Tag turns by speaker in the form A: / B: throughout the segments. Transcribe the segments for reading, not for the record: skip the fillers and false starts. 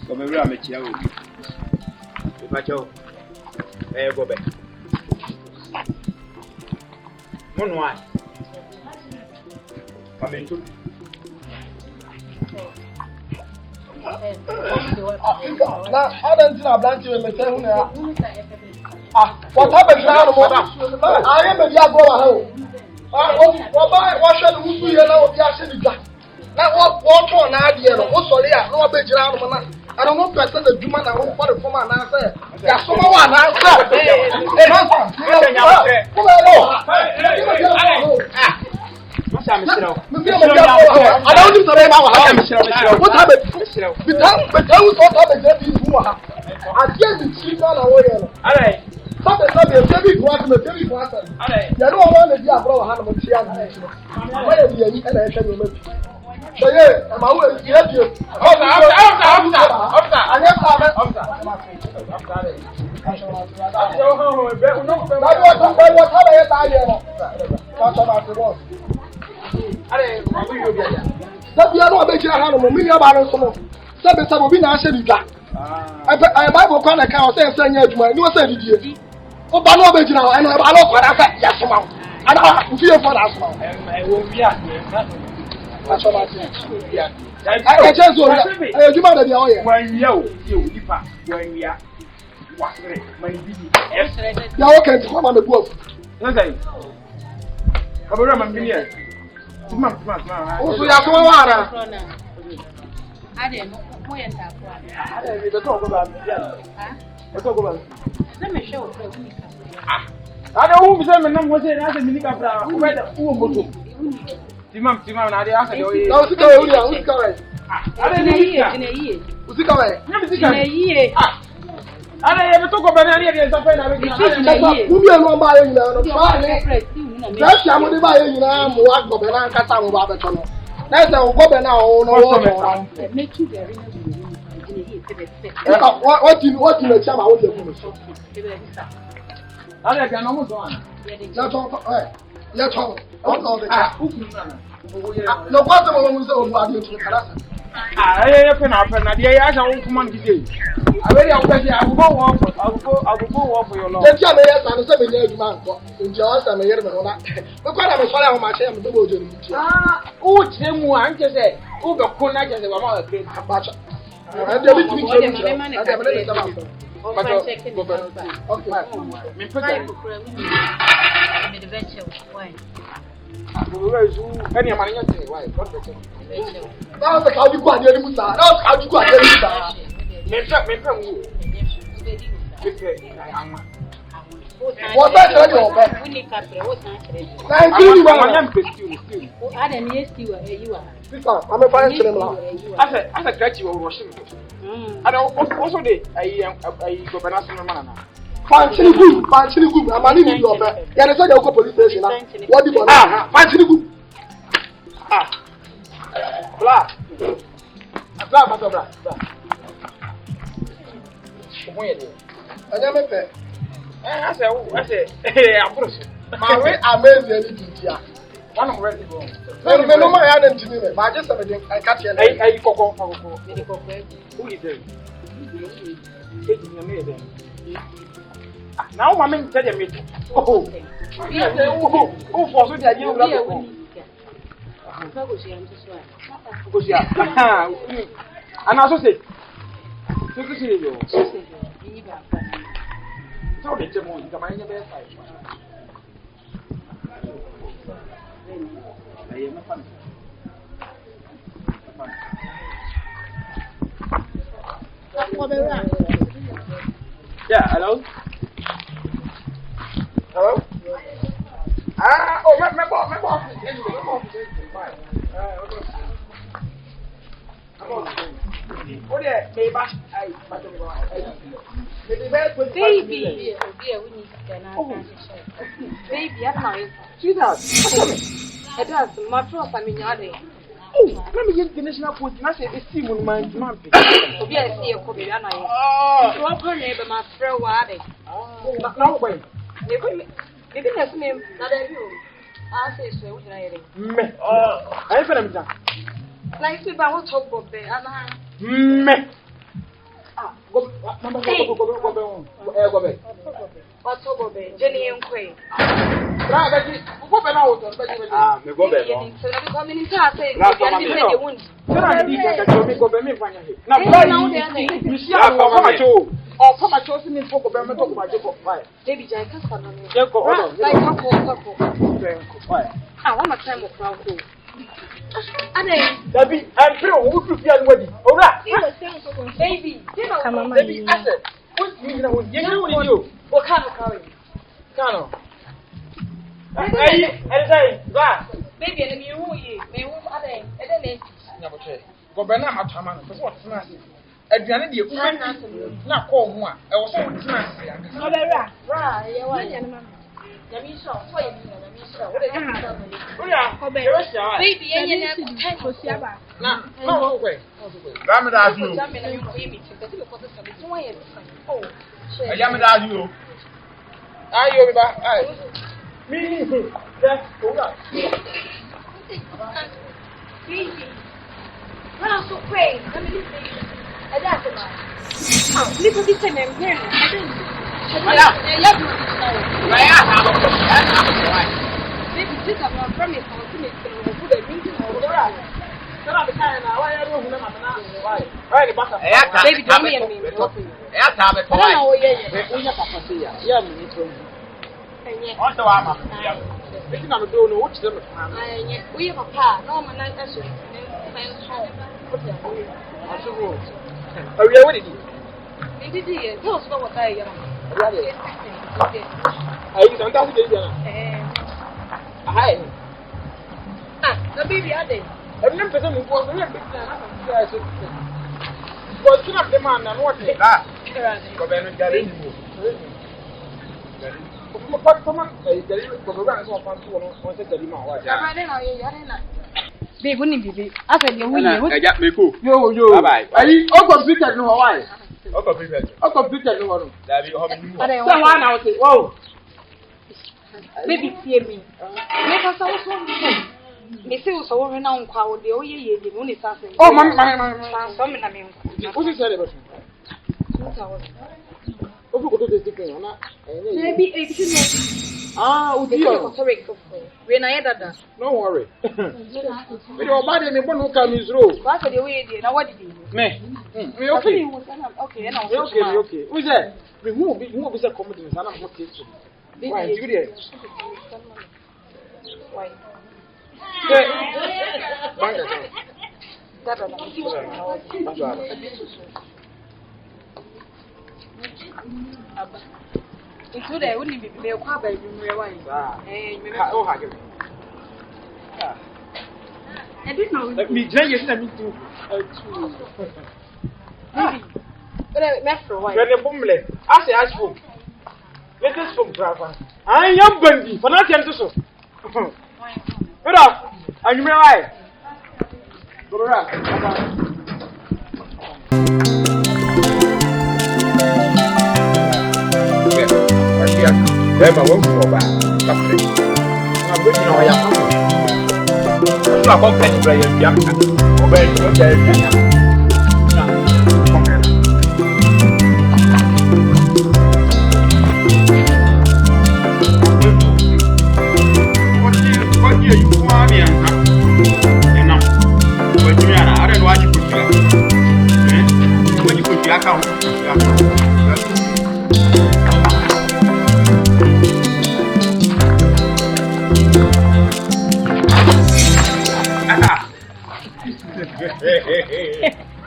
A: Come here, I'm a child. Macho, go back. One why? Come into.
B: Now, I don't think I've done to him. What happened now? I am a young girl. What shall we do? Now, what on idea? What's all here? No, I bet you out. I don't want to send the human I want for the former answer. There's someone answer. I don't do what happened? But that was what happened. I guess it's cheap on our way. All right. Something a baby was a baby was. They don't want to be a brother. How much you have? Where is the and I tell you? So, yeah, I'm always here. That we are not making a hand of a million balance. Some will be answered. I Bible can account saying, you were saying, oh, but no, now, and I love what I said, yes, ma'am. And I feel for us, ma'am. I will be I just want to do my own. When you are okay to come on the book. Okay. Come around here. Also, you have to I didn't know. Let me show you. I don't know if I'm going to say that's a mini capra. Who read the Timam, I asked you. Who's going? I didn't hear. Who's going? I never talk about any of the stuff. Who are not buying now? That's how many buying now. What Gobena Catamo Babatono. That's how Gobena or make you very what in the chama was your I can almost one. Let's talk. All the no possible was over body to the class. I open up and I don't come on today. I really will go walk for your law. Let's have a 7 man. Just a year ago. Look what I was following on my chair. Oh, Tim, I just said, oh, the Kona just about a great abacha. And the any money, why? That's how you got the Musa. That's how you got the Musa. What's that? I'm a financial. I said, you were rushing. I don't also did a governor man. Fancy good. I'm a living your bed. There is a local police station. What do you want? Fancy good. Black. I never pay. I said, hey, I'm Bruce. My way, I made the idea. One of the no, my hand to me. I just I catch you. I who is it? Now, my men tell me, oh, for so that you and also say, so they tell me, the mind of their side. Yeah, hello? Hello? Oh, my boss is fine. Oh, yeah, baby, baby, I'm not. She does. It does. My trust, I mean, you're there. Oh, let me get the national food. I say, it's Simon, my man. Yes, here, Kobe, and I. Oh, what's her neighbor, my friend, what? Oh, no way. Maybe that's name, not a you. I say, so, what I I'm going to like, I will talk about the other hand.
C: quay.
B: Brother, go back now.
A: Me go back.
C: So let me come in and say,
A: Now, come on,
B: you see, I'm going to or come at choosing in for government of my job.
C: Baby Jack, I want my time of crowd.
B: Baby, I'm sure who could be unready. All right,
C: baby,
B: come on, baby. I said, what do you know? What kind of car? Colonel.
C: Baby, and you may move other never say.
B: Governor Hataman, what's nasty? At the end of the not call one. I was so nasty.
C: Baby,
B: no way.
A: Ramadan, you. Ramadan, you.
B: Are you back? Me, that's all.
C: Baby, I'm so crazy. Let me listen. Oh, little bit of them here. Baby, this is my promise. I want to make sure we put a meeting over there. Baby, don't be a me.
A: Also, I'm a
C: we have a car. No, my night as
B: are you ready?
C: Maybe tell us what I am.
B: Are you fantastic? Hi.
C: The baby are there.
B: I'm not present with what we have been but you have the man and what they are. Government Gary.
C: They wouldn't be. I said, you
A: got me cool.
B: Yo, bye. Are you all completed in Hawaii?
A: All completed.
B: All completed in Hawaii.
A: That be home.
B: Someone else say, whoa.
C: Baby, hear me. Make us also. Miss you so renowned crowd, the only only something.
B: Oh, my.
C: Something I mean.
B: What is that?
C: Maybe 18.
B: Ah,
C: sorry. When I had that.
B: No worry. But your body may want to come is road.
C: What's the way? Now, what did you
B: Me.
C: Okay,
B: Okay. Who's that? Remove is a comedy and I'm not teaching. Why, Juliet?
C: Why? Into there wouldn't be the car by you realize. I didn't know.
B: Let me tell you something to
C: Master, why?
B: I say, ask for. Let us from Brava. I am Bundy for not to so. Good up, and you may lie. Go around.
A: Never won't go back. I'm waiting on your phone. I'm not going to play a young man. Obey your dad. What do you want me? And now, when you are, I don't know what you put here. When you put your account,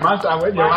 A: Master, when you are oh,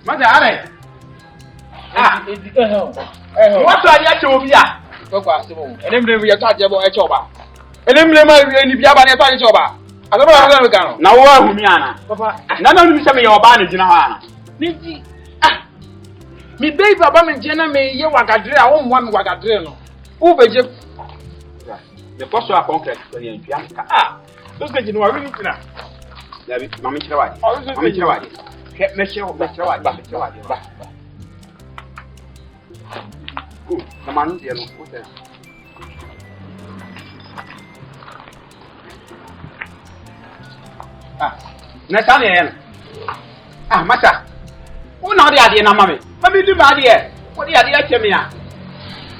A: Master, what are you to be at? And then we are talking about a choba. And then we are a choba. I don't know. Now, Papa, none of you send me your banners in a hand. Me baby Baba Jenna may ye wagadre a one wagadre no. Ubeje the first one concrete for the Bianca. Ah, those things you know are really now. David, Mammy Chawadi. Mammy Chawadi. Kept me show better what Chawadi. Good, the man here. Ah, Na sa na ye. Ah, masa. Wo na de ade na ma me. Ma me di ma de e. Wo de ade a cheme a.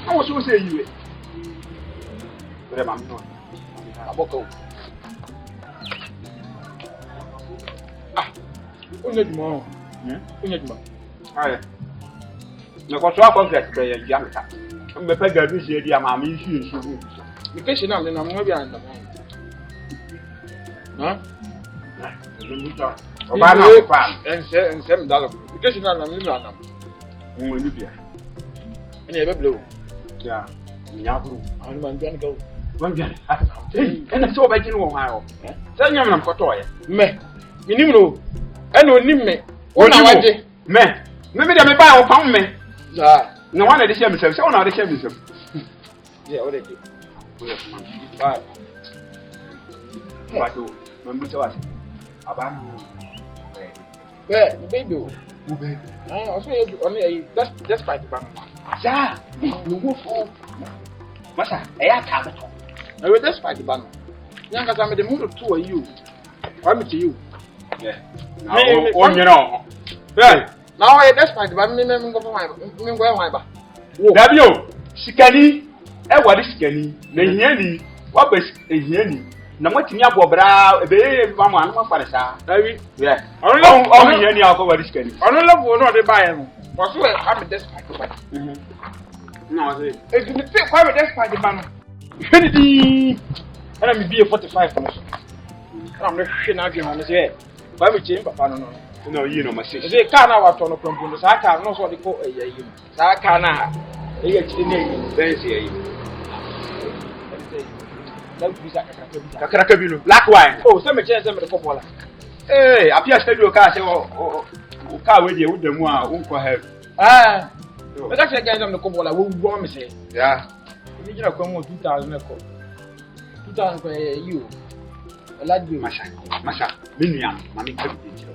A: Na wo so se yiwe. Ore ma me no. Aboko. Ah. Onye dimo. Onye dimo. Aye. Na ko so complex ke ye ya meta. Me pe ga du sie di ama me isi. Me ke shi na me na mo bi an da mo. Ha? Oba na opa. Ense me dalo. Me ke shi na me na na. Mo ni bia. Ene e be blow. Ya. Nya buru. An man gan go. Man gan. Ena so ba jini wo ha yo. Sa nyam na mkoto ye. Me. Minim no. Ena onim me. Wo na waje. Me. Me de me ba wo pam me. Ya. Na wana de share me se wona de share me se. Yeah, what did you? Bye. What do? Mamma so what? Abana. Where? Baby. Baby. Ah, so you only that's fight the bank. Ja. No go for. Masa, ta ba to. I will just fight the bank. Nyanga za me the mood to you. Why me to you? Yeah. Now, you know. Yeah. Now I just fight the bank. Me go for my. Me go why ba. Dabio, sikani. E wari sikani na hiani wa ba hiani na motimi abobra ebe ba mo anu afare sa awi yeah on hiani akọ wari sikani onu level no de bae no wo so am despite ba no say e di me kwa me despite ba no hwani di ana me bie 45 no so ana me hwe na adwe no say ba me chim papa no no yi no ma say say ka na wa to no kwambu sa ka no so de ko eyi sa ka na eyi chiri na eyi benzi eyi Kakraka bino black wine. Oh, se me chance me ko bola. Eh, Appiah studio ka se o ka we de wudamu a unko have. Ah. Me ka se ga me ko bola wo wo me se. Yeah. Mi jira ko mo 2000 me ko. 2000 ko you. Aladio masha. Me nuam, ma me ka bi jira.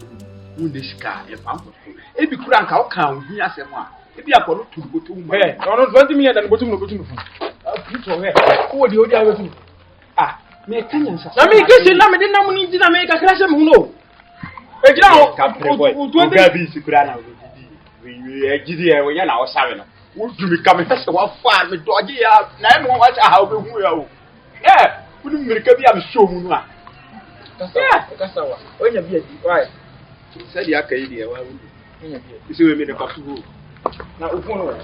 A: Wo de sika e pam ko. E bi kura nka o kan hu asem a. E bi akọ no turbotu mu. Eh, no 20 million dan botum no botum fu. Pito he. Wo de odi awetu. Ah, me kanya nsa. Na me kesi na me de na mu ni na me kakra se mu no. E jira o 20 gabi sikura na we ejidi e wo nya na wo sabe no. Wo dumi ka me se wa fa me doje ya na e mo wa cha ha obehu ya o. Eh, wo ni mirika bi am show mu no a. Kasa wa. Onya bi adi. Why? Se dia aka yi dia wa wo. Onya bi. Isi we me de kwafu. Na ofun no.